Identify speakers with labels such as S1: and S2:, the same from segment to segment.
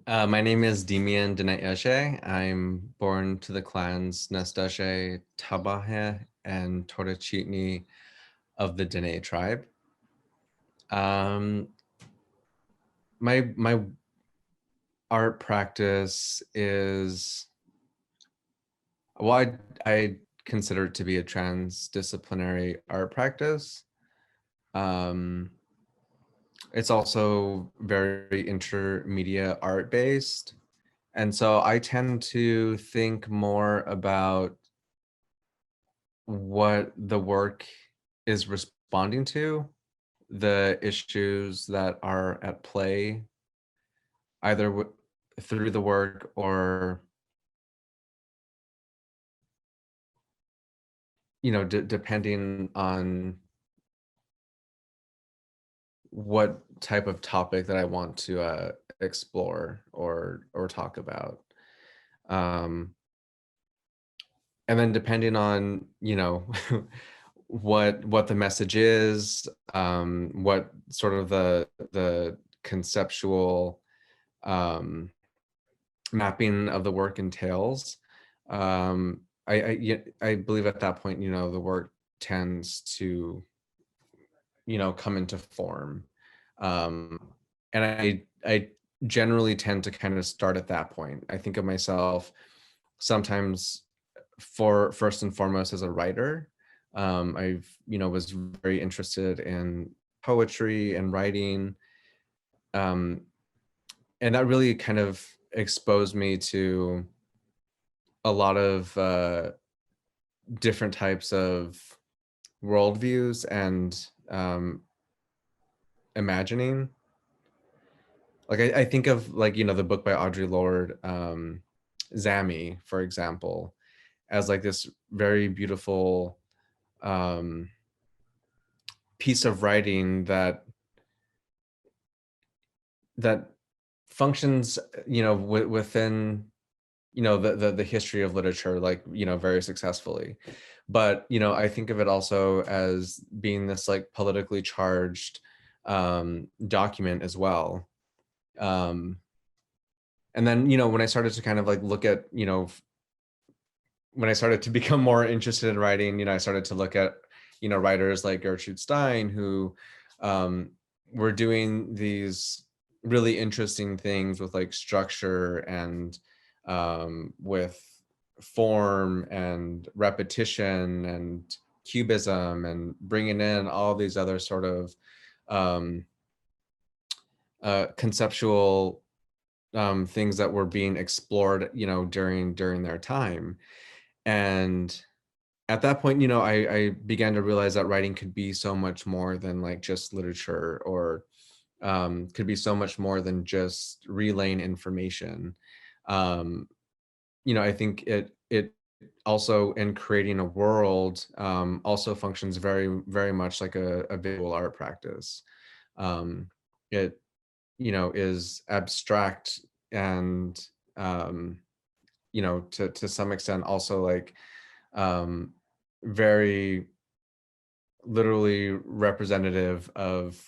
S1: My name is Demian DinéYazhi. I'm born to the clans Nastashe, Tabahe, and Torachitni of the Diné tribe. My art practice is, well, I consider it to be a transdisciplinary art practice. It's also very intermedia art based. And so I tend to think more about what the work is responding to, the issues that are at play, either through the work or, depending on what type of topic that I want to explore or talk about. Um, and then depending on, what the message is, what sort of the conceptual mapping of the work entails. I believe at that point, the work tends to, come into form. And I generally tend to kind of start at that point. I think of myself sometimes for first and foremost as a writer. I've, was very interested in poetry and writing. And that really kind of exposed me to a lot of different types of worldviews and imagining. Like I think of, like, the book by Audre Lorde, Zami, for example, as like this very beautiful piece of writing that functions, within, the history of literature, like, very successfully. But, I think of it also as being this like politically charged document as well. And then, when I started to kind of like look at, when I started to become more interested in writing, I started to look at, writers like Gertrude Stein, who were doing these really interesting things with like structure and with form and repetition and cubism, and bringing in all these other sort of conceptual things that were being explored, during their time. And at that point, I began to realize that writing could be so much more than like just literature, or could be so much more than just relaying information. I think it also, in creating a world, also functions very, very much like a visual art practice. It, is abstract and, to some extent also like very literally representative of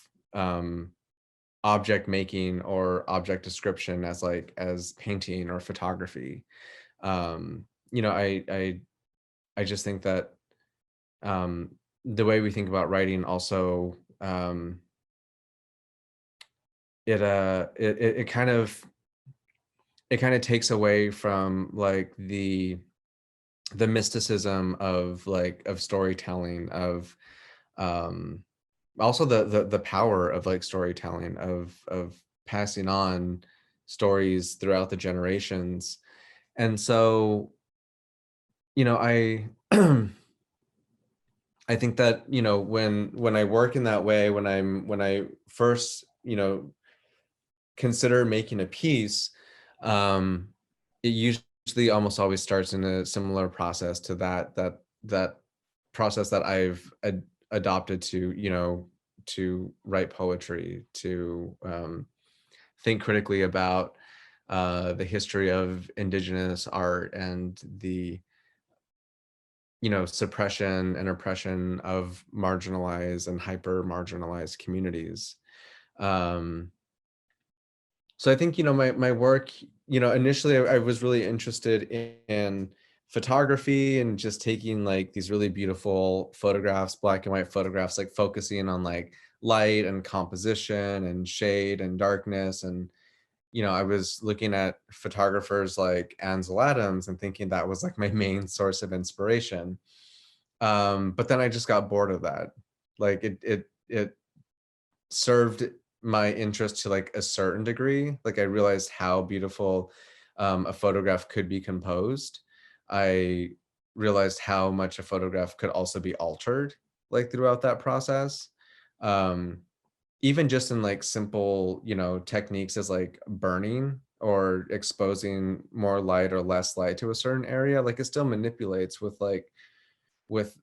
S1: object making or object description, as painting or photography. I just think that the way we think about writing also, it kind of takes away from like the mysticism of storytelling, of also the power of like storytelling, of passing on stories throughout the generations. And so, I I think that, when I work in that way, when I first, consider making a piece, it usually almost always starts in a similar process to that process that I've adopted to, to write poetry, to think critically about the history of Indigenous art and the, suppression and oppression of marginalized and hyper marginalized communities. So I think, my work, initially I was really interested in photography and just taking like these really beautiful photographs, black and white photographs, like focusing on like light and composition and shade and darkness. And, I was looking at photographers like Ansel Adams and thinking that was like my main source of inspiration. But then I just got bored of that. Like it served my interest to like a certain degree. Like I realized how beautiful a photograph could be composed. I realized how much a photograph could also be altered like throughout that process. Um, Even just in like simple, techniques as like burning or exposing more light or less light to a certain area, like it still manipulates with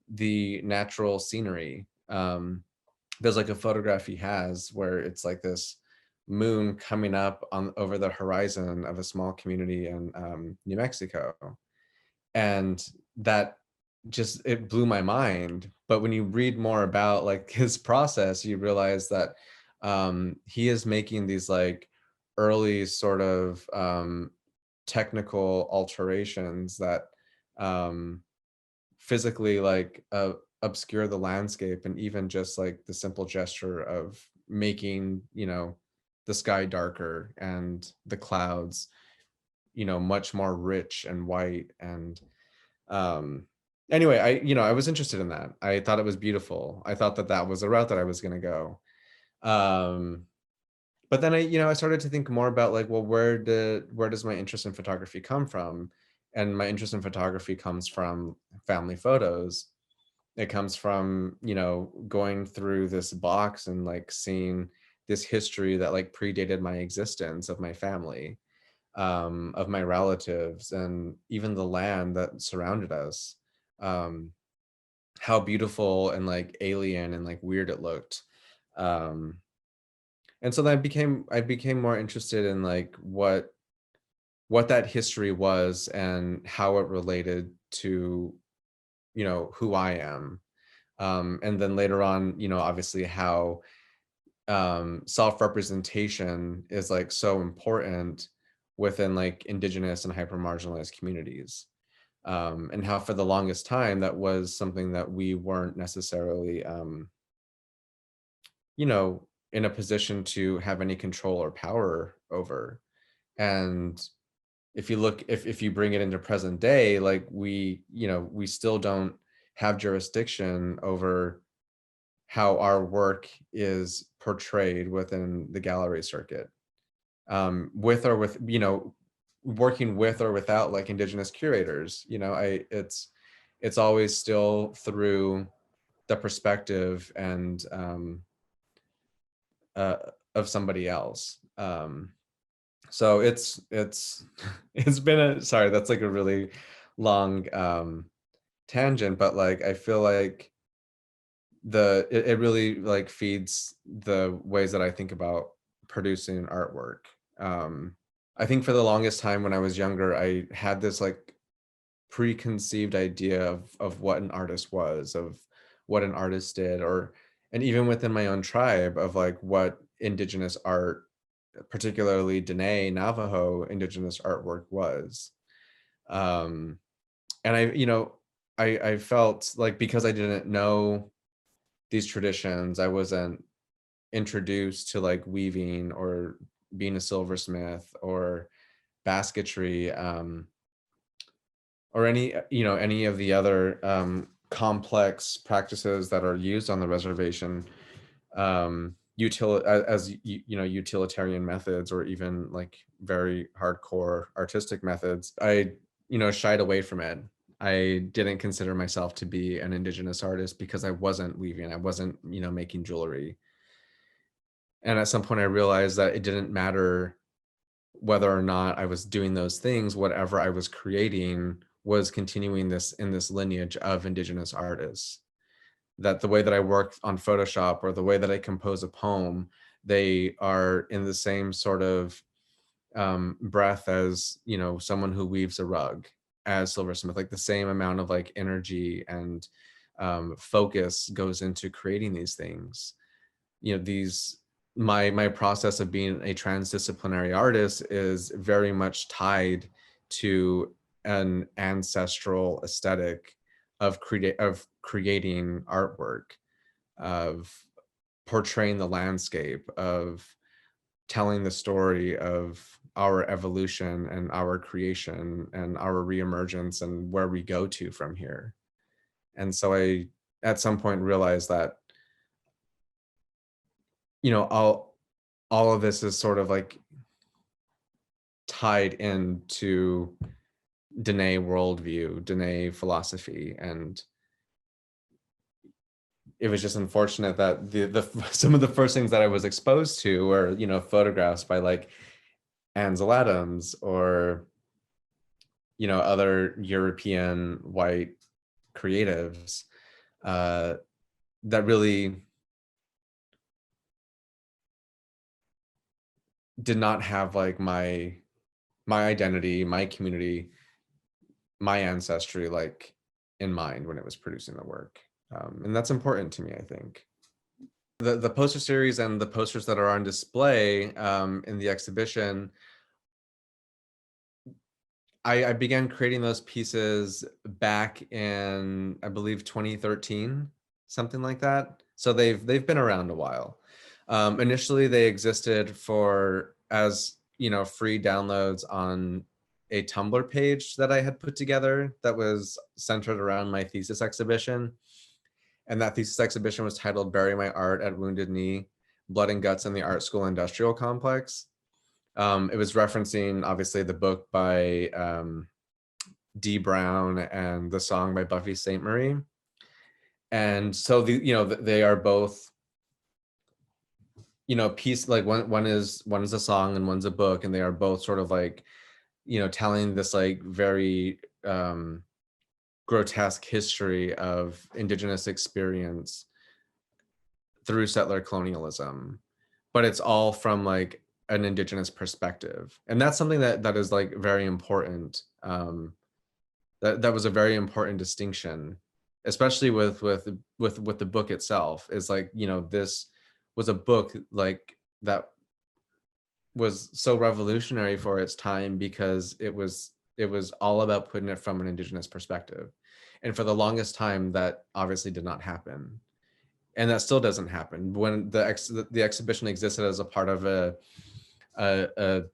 S1: the natural scenery. There's like a photograph he has where it's like this moon coming up on over the horizon of a small community in New Mexico, and that just it blew my mind. But when you read more about like his process, you realize that he is making these like early sort of technical alterations that um, physically like obscure the landscape, and even just like the simple gesture of making the sky darker and the clouds much more rich and white. And um anyway, I was interested in that. I thought it was beautiful. I thought that that was a route that I was going to go. But then I started to think more about like, well, where does my interest in photography come from? And my interest in photography comes from family photos. It comes from going through this box and like seeing this history that like predated my existence, of my family, of my relatives, and even the land that surrounded us. um how beautiful and like alien and like weird it looked. um and so then I became more interested in like what that history was and how it related to who I am. And then later on, obviously how self-representation is like so important within like indigenous and hyper marginalized communities. And how for the longest time that was something that we weren't necessarily in a position to have any control or power over. And if you bring it into present day, like we still don't have jurisdiction over how our work is portrayed within the gallery circuit, with or with working with or without like indigenous curators. It's always still through the perspective and uh, of somebody else. So it's it's been a sorry, that's like a really long tangent, but like I feel like it really like feeds the ways that I think about producing artwork. I think for the longest time when I was younger, I had this like preconceived idea of what an artist was, of what an artist did, or and even within my own tribe of like what indigenous art, particularly Diné Navajo indigenous artwork was. Um, and I felt like because I didn't know these traditions, I wasn't introduced to like weaving or being a silversmith or basketry, or any of the other complex practices that are used on the reservation, utilitarian methods, or even like very hardcore artistic methods. I shied away from it. I didn't consider myself to be an indigenous artist because I wasn't weaving, I wasn't making jewelry. And at some point I realized that it didn't matter whether or not I was doing those things. Whatever I was creating was continuing this in this lineage of indigenous artists. That the way that I work on Photoshop or the way that I compose a poem, they are in the same sort of breath as someone who weaves a rug, as silversmith. Like the same amount of like energy and focus goes into creating these things. These my process of being a transdisciplinary artist is very much tied to an ancestral aesthetic of creating artwork, of portraying the landscape, of telling the story of our evolution and our creation and our reemergence and where we go to from here. And so I, at some point, realized that, all of this is sort of like tied into Diné worldview, Diné philosophy, and it was just unfortunate that the some of the first things that I was exposed to were, photographs by like Ansel Adams or, other European white creatives that really did not have like my identity, my community, my ancestry like in mind when it was producing the work. And that's important to me, I think. The poster series and the posters that are on display in the exhibition, I began creating those pieces back in, I believe, 2013, something like that. So they've been around a while. Initially, they existed as free downloads on a Tumblr page that I had put together that was centered around my thesis exhibition. And that thesis exhibition was titled "Bury My Art at Wounded Knee: Blood and Guts in the Art School Industrial Complex." It was referencing, obviously, the book by Dee Brown and the song by Buffy Sainte-Marie. And so they are both, piece, like one is a song and one's a book, and they are both sort of like, telling this like very grotesque history of Indigenous experience through settler colonialism, but it's all from like an Indigenous perspective. And that's something that is like very important. That was a very important distinction, especially with the book itself. Is like, this was a book like that was so revolutionary for its time because it was all about putting it from an Indigenous perspective. And for the longest time, that obviously did not happen. And that still doesn't happen. When the exhibition existed as a part of a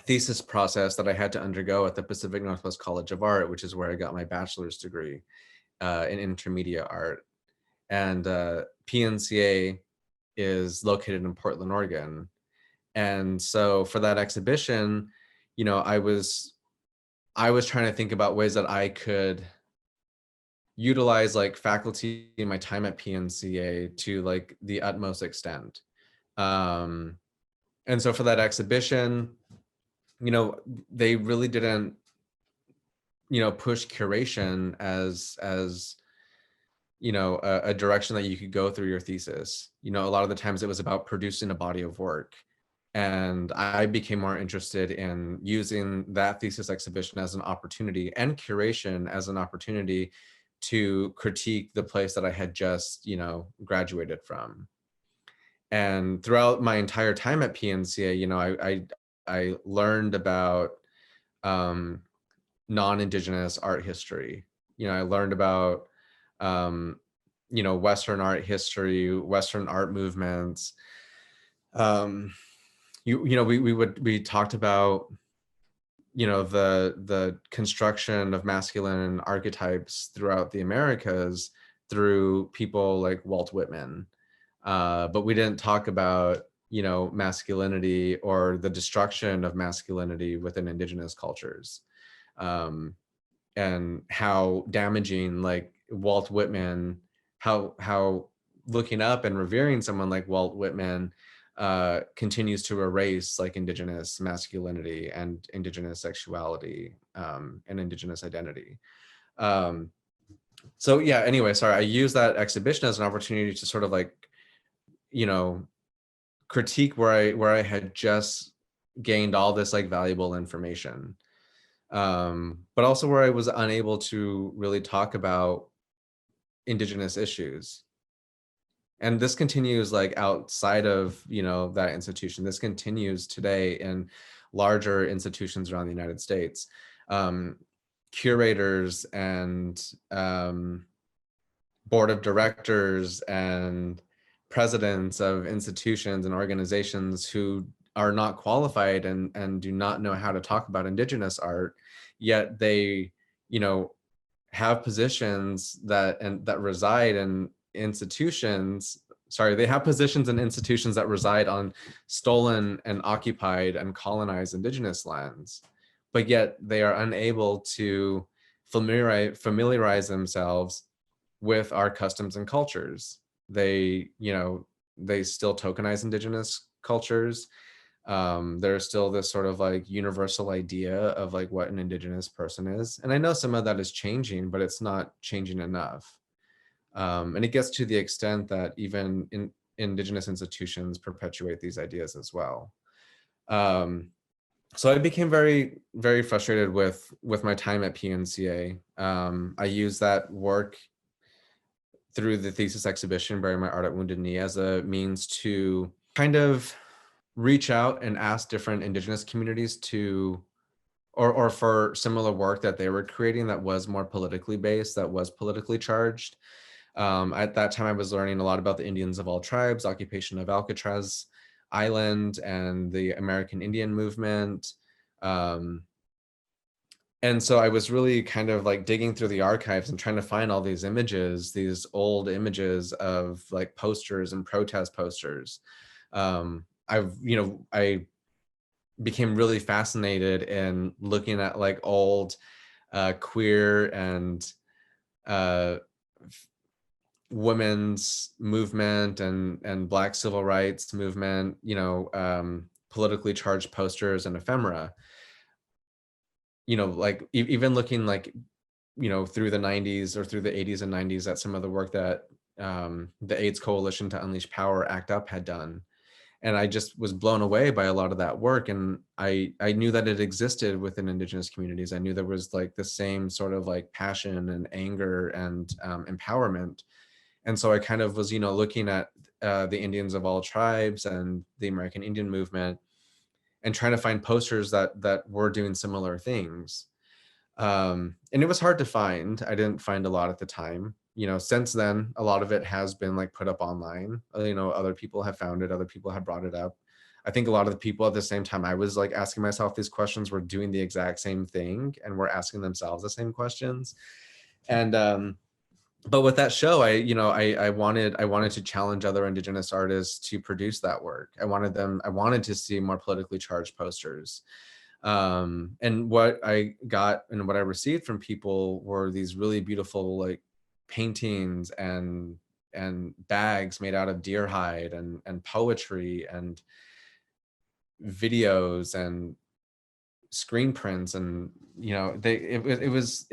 S1: thesis process that I had to undergo at the Pacific Northwest College of Art, which is where I got my bachelor's degree in intermediate art. And PNCA is located in Portland, Oregon. And so for that exhibition, I was trying to think about ways that I could utilize like faculty in my time at PNCA to like the utmost extent. And so for that exhibition, they really didn't, push curation as a direction that you could go through your thesis. A lot of the times it was about producing a body of work. And I became more interested in using that thesis exhibition as an opportunity and curation as an opportunity to critique the place that I had just, graduated from. And throughout my entire time at PNCA, I learned about non-Indigenous art history. I learned about Western art history, Western art movements. We talked about the construction of masculine archetypes throughout the Americas through people like Walt Whitman, but we didn't talk about masculinity or the destruction of masculinity within Indigenous cultures, and how damaging like Walt Whitman, how looking up and revering someone like Walt Whitman continues to erase like Indigenous masculinity and Indigenous sexuality and Indigenous identity. So yeah, anyway, sorry, I use that exhibition as an opportunity to sort of like, critique where I had just gained all this like valuable information. But also where I was unable to really talk about Indigenous issues. And this continues like outside of, that institution. This continues today in larger institutions around the United States. Curators and board of directors and presidents of institutions and organizations who are not qualified and do not know how to talk about Indigenous art, yet they, have positions that reside in institutions. Sorry, they have positions in institutions that reside on stolen and occupied and colonized Indigenous lands, but yet they are unable to familiarize themselves with our customs and cultures. They, they still tokenize Indigenous cultures. There's still this sort of like universal idea of like what an Indigenous person is. And I know some of that is changing, but it's not changing enough. And it gets to the extent that even in Indigenous institutions perpetuate these ideas as well. So I became very, very frustrated with my time at PNCA. I used that work through the thesis exhibition, Bury My Art at Wounded Knee, as a means to kind of reach out and ask different Indigenous communities to, or for similar work that they were creating that was more politically based, that was politically charged. At that time, I was learning a lot about the Indians of all tribes, occupation of Alcatraz Island, and the American Indian movement. And so I was really kind of like digging through the archives and trying to find all these images, these old images of like posters and protest posters. I became really fascinated in looking at like old queer and women's movement and Black civil rights movement, politically charged posters and ephemera. Like even looking like, through the 90s or through the 80s and 90s at some of the work that the AIDS Coalition to Unleash Power ACT UP had done. And I just was blown away by a lot of that work. And I knew that it existed within Indigenous communities. I knew there was like the same sort of like passion and anger and empowerment. And so I kind of was, looking at the Indians of all tribes and the American Indian movement and trying to find posters that were doing similar things. And it was hard to find. I didn't find a lot at the time. Since then, a lot of it has been like put up online. Other people have found it, other people have brought it up. I think a lot of the people at the same time I was like asking myself these questions were doing the exact same thing and were asking themselves the same questions. And but with that show, I wanted to challenge other Indigenous artists to produce that work. I wanted to see more politically charged posters. And what I got and what I received from people were these really beautiful like paintings and bags made out of deer hide and poetry and videos and screen prints. And it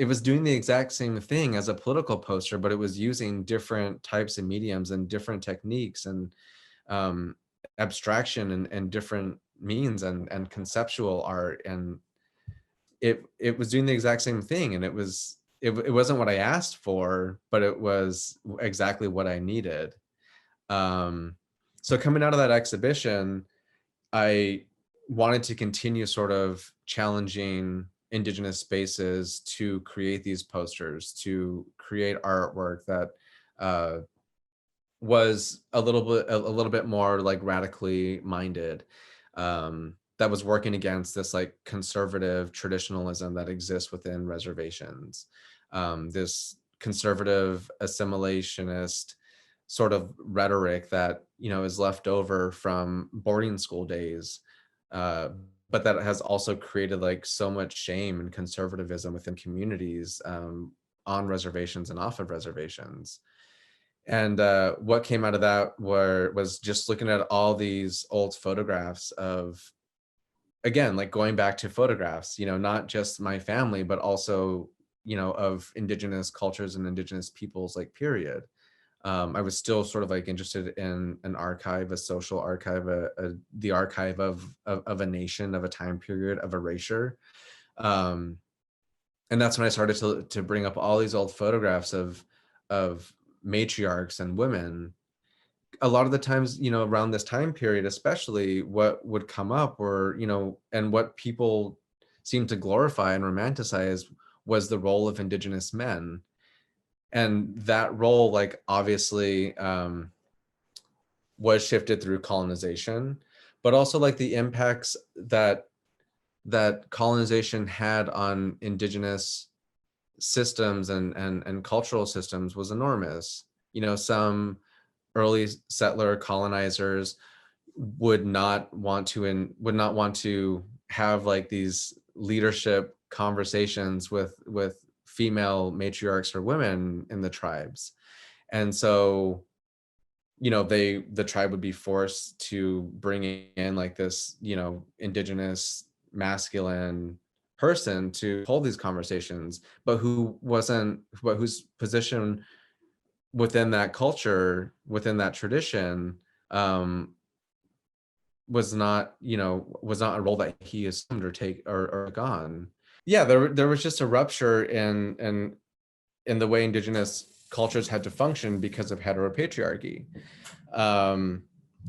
S1: was doing the exact same thing as a political poster, but it was using different types of mediums and different techniques and abstraction and different means and conceptual art. And it was doing the exact same thing. And it wasn't what I asked for, but it was exactly what I needed. So coming out of that exhibition, I wanted to continue sort of challenging Indigenous spaces to create these posters, to create artwork that was a little bit more like radically minded, that was working against this like conservative traditionalism that exists within reservations, this conservative assimilationist sort of rhetoric that is left over from boarding school days, but that has also created like so much shame and conservatism within communities, on reservations and off of reservations. And what came out of that was just looking at all these old photographs of, again, like going back to photographs, not just my family, but also, of Indigenous cultures and Indigenous peoples, like period. I was still sort of like interested in an archive, a social archive, the archive of a nation, of a time period, of erasure. And that's when I started to bring up all these old photographs of matriarchs and women a lot of the times, around this time period, especially, what would come up were, and what people seem to glorify and romanticize was the role of Indigenous men. And that role, like, obviously was shifted through colonization, but also like the impacts that colonization had on Indigenous systems and cultural systems was enormous. Some early settler colonizers would not want to have like these leadership conversations with female matriarchs or women in the tribes. And so, the tribe would be forced to bring in like this, Indigenous masculine person to hold these conversations, but whose position within that culture, within that tradition, was not a role that he assumed or gone. Yeah, there was just a rupture in the way Indigenous cultures had to function because of heteropatriarchy.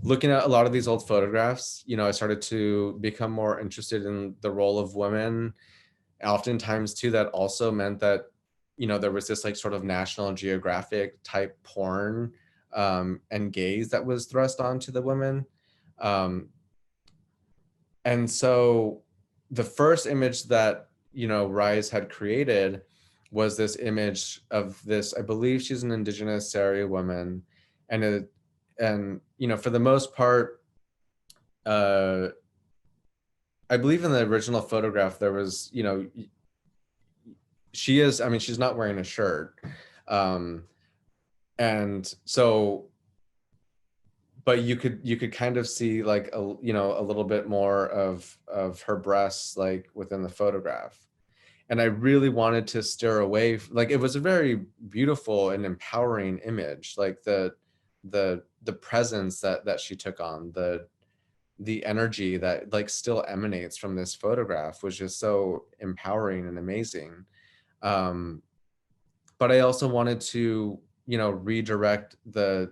S1: Looking at a lot of these old photographs, I started to become more interested in the role of women. Oftentimes too, that also meant that, there was this like sort of National Geographic type porn and gaze that was thrust onto the women. And so the first image that, R.I.S.E had created was this image of this, I believe she's an Indigenous Seri woman. And for the most part, I believe in the original photograph, there was, she's not wearing a shirt. And so, but you could kind of see like a little bit more of her breasts like within the photograph. And I really wanted to steer away, like it was a very beautiful and empowering image, like the presence that she took on, the energy that like still emanates from this photograph was just so empowering and amazing. But I also wanted to, redirect the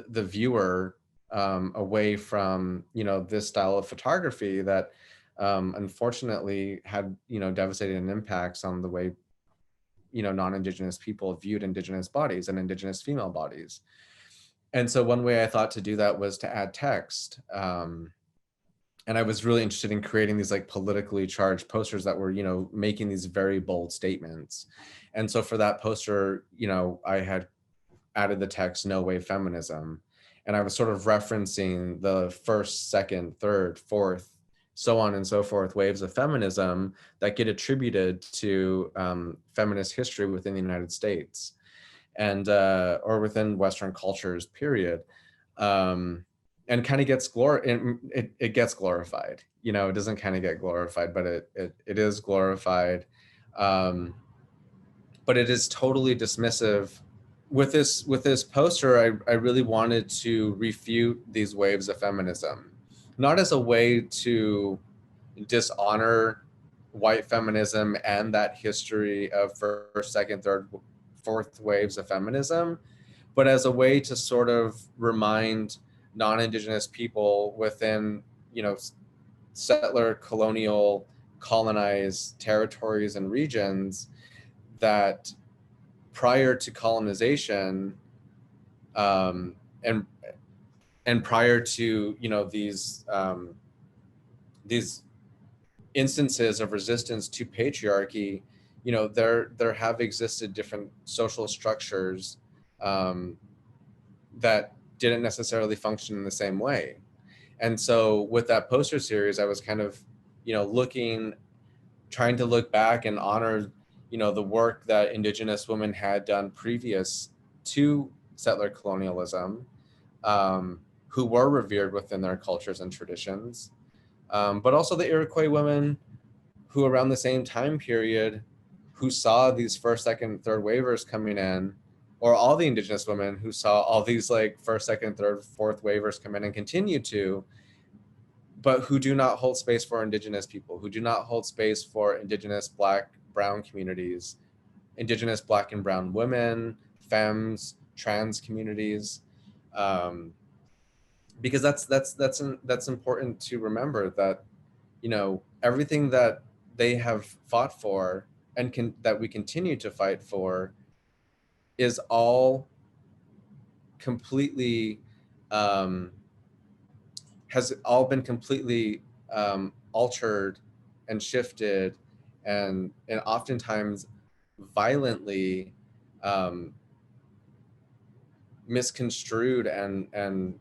S1: viewer away from, this style of photography that unfortunately had, devastating impacts on the way, non-Indigenous people viewed Indigenous bodies and Indigenous female bodies. And so one way I thought to do that was to add text. And I was really interested in creating these like politically charged posters that were, making these very bold statements. And so for that poster, I had added the text "No Wave Feminism," and I was sort of referencing the first, second, third, fourth, so on and so forth waves of feminism that get attributed to feminist history within the United States and or within Western cultures, period. And kind of gets it gets glorified. It doesn't kind of get glorified, but it is glorified. But it is totally dismissive. With this poster, I really wanted to refute these waves of feminism, not as a way to dishonor white feminism and that history of first, second, third, fourth waves of feminism, but as a way to sort of remind non-Indigenous people within, settler, colonial, colonized territories and regions that prior to colonization, and prior to these instances of resistance to patriarchy, there have existed different social structures that didn't necessarily function in the same way. And so with that poster series, I was kind of trying to look back and honor the work that Indigenous women had done previous to settler colonialism, who were revered within their cultures and traditions, but also the Iroquois women who around the same time period, who saw these first, second, third waivers coming in, or all the Indigenous women who saw all these like first, second, third, fourth waivers come in and continue to, but who do not hold space for Indigenous people, who do not hold space for Indigenous Black, Brown communities, Indigenous Black and Brown women, femmes, trans communities. Because that's important to remember, that everything that they have fought for and that we continue to fight for is all completely has all been completely altered and shifted, and oftentimes violently um, misconstrued and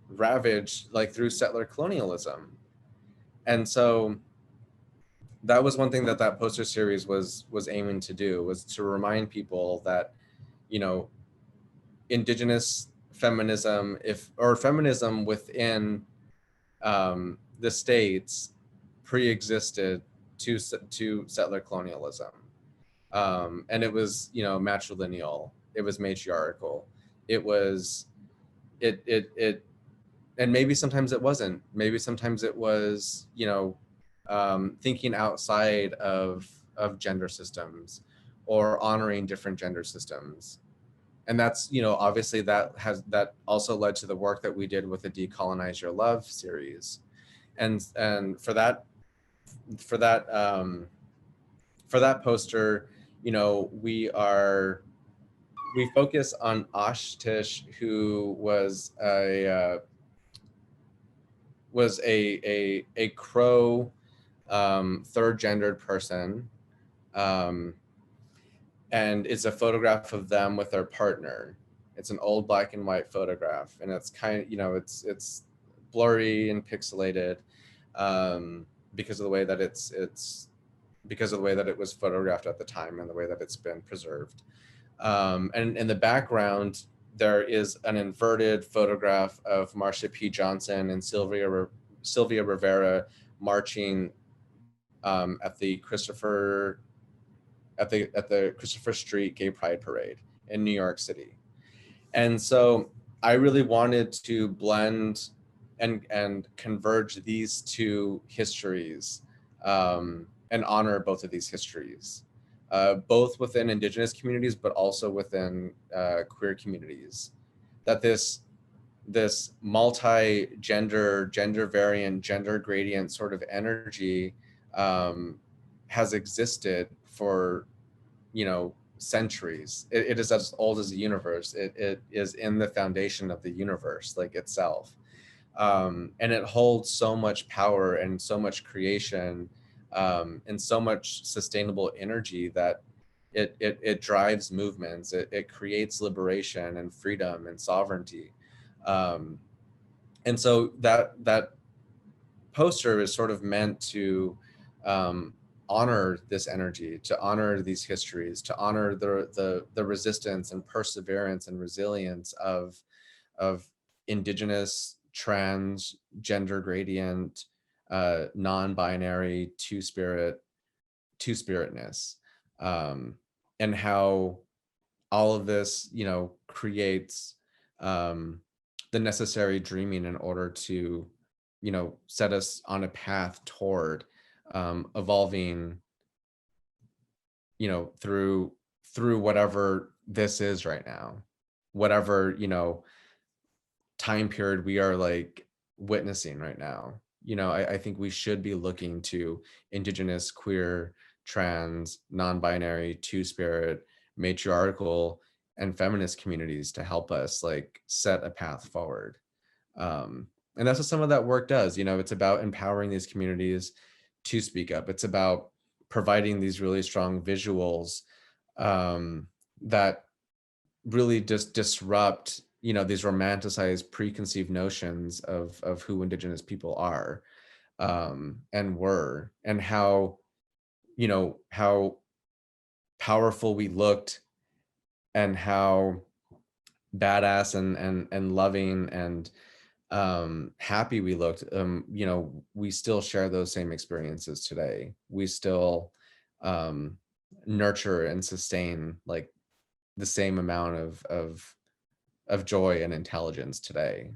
S1: ravaged, like through settler colonialism. And so that was one thing that that poster series was aiming to do, was to remind people that you know indigenous feminism, or feminism within the states, pre-existed to settler colonialism, and it was matrilineal, it was matriarchal, it was it and maybe sometimes it wasn't, maybe sometimes it was thinking outside of gender systems, or honoring different gender systems. And that's obviously that also led to the work that we did with the Decolonize Your Love series. And for that for that poster, we focus on Ashtish, who was a Crow third gendered person, and it's a photograph of them with their partner. It's an old black and white photograph, and it's kind of it's blurry and pixelated, because of the way that it's because of the way that it was photographed at the time and the way that it's been preserved. And in the background, there is an inverted photograph of Marsha P. Johnson and Sylvia Rivera marching at the Christopher Street Gay Pride Parade in New York City. And so I really wanted to blend and converge these two histories, and honor both of these histories, both within Indigenous communities, but also within queer communities. That this multi-gender, gender variant, gender gradient sort of energy has existed for centuries. It is as old as the universe. It is in the foundation of the universe, like itself. And it holds so much power and so much creation, and so much sustainable energy, that it drives movements. It creates liberation and freedom and sovereignty. And so that poster is sort of meant to honor this energy, to honor these histories, to honor the resistance and perseverance and resilience of Indigenous, trans, gender gradient, non-binary, two-spiritness, and how all of this creates the necessary dreaming in order to set us on a path toward evolving through whatever this is right now, whatever time period we are like witnessing right now. I think we should be looking to Indigenous, queer, trans, non-binary, two-spirit, matriarchal, and feminist communities to help us like set a path forward. And that's what some of that work does. It's about empowering these communities to speak up. It's about providing these really strong visuals that really just disrupt these romanticized preconceived notions of who Indigenous people are, and were, and how how powerful we looked, and how badass and loving and happy we looked. We still share those same experiences today. We still nurture and sustain like the same amount of joy and intelligence today.